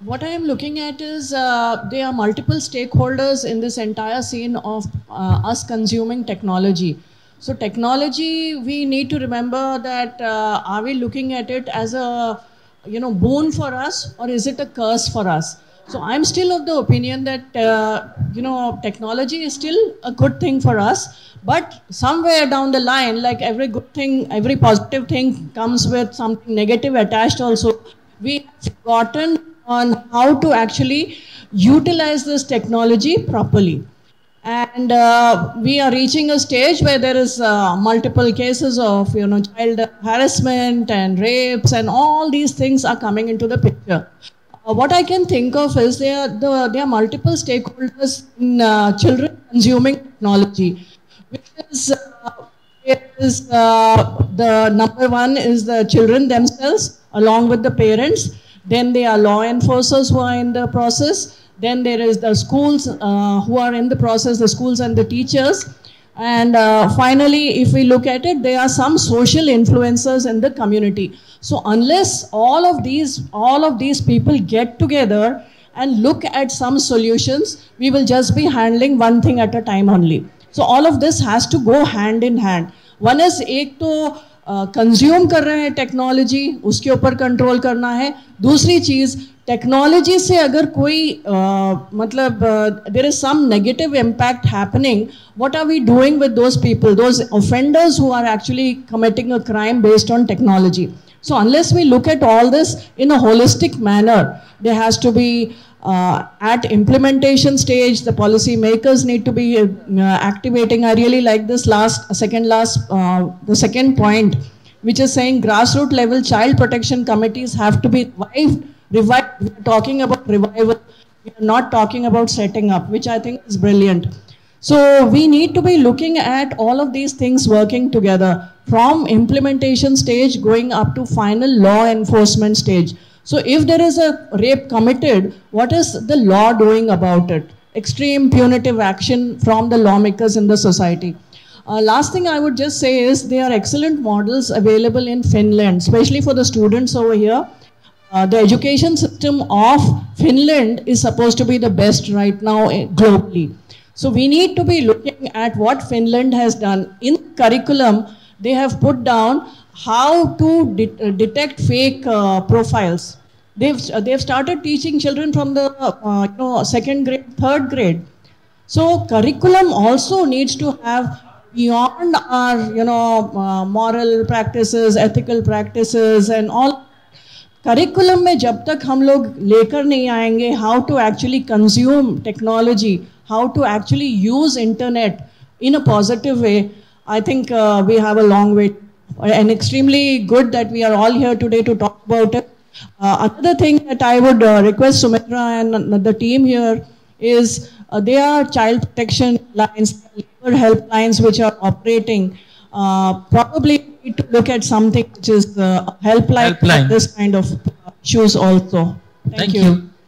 What I am looking at is there are multiple stakeholders in this entire scene of us consuming technology. So technology, we need to remember that are we looking at it as a boon for us, or is it a curse for us? So I'm still of the opinion that technology is still a good thing for us, but somewhere down the line, like every good thing, every positive thing comes with something negative attached also. We have forgotten on how to actually utilize this technology properly. And we are reaching a stage where there is multiple cases of child harassment and rapes, and all these things are coming into the picture. What I can think of is there are multiple stakeholders in children consuming technology, which is the number one is the children themselves along with the parents. Then there are law enforcers who are in the process. Then there is the schools who are in the process, the schools and the teachers. And finally, if we look at it, there are some social influencers in the community. So unless all of these people get together and look at some solutions, we will just be handling one thing at a time only. So all of this has to go hand in hand. One is एक तो consume कर रहे हैं technology, उसके ऊपर control करना है. दूसरी चीज, टेक्नोलॉजी से अगर कोई मतलब there is some negative impact happening, what are we doing with those people, those offenders who are actually committing a crime based on technology. So unless we look at all this in a holistic manner, there has to be at implementation stage, the policy makers need to be activating. I really like this the second point, which is saying grassroots level child protection committees have to be revived. We're talking about revival. We are not talking about setting up, which I think is brilliant. So we need to be looking at all of these things working together from implementation stage going up to final law enforcement stage. So if there is a rape committed, what is the law doing about it? Extreme punitive action from the lawmakers in the society. Last thing I would just say is there are excellent models available in Finland, especially for the students over here. The education system of Finland is supposed to be the best right now globally. So we need to be looking at what Finland has done. In curriculum, they have put down how to detect fake profiles. They've started teaching children from the second grade, third grade. So curriculum also needs to have beyond our moral practices, ethical practices, and all. Curriculum में जब तक हम लोग लेकर नहीं आएंगे how to actually consume technology, how to actually use internet in a positive way, I think we have a long way. And extremely good that we are all here today to talk about it. Another thing that I would request Sumitra and the team here is there are child protection lines, labor helplines which are operating. Probably need to look at something which is helpline. For this kind of issues also. Thank you.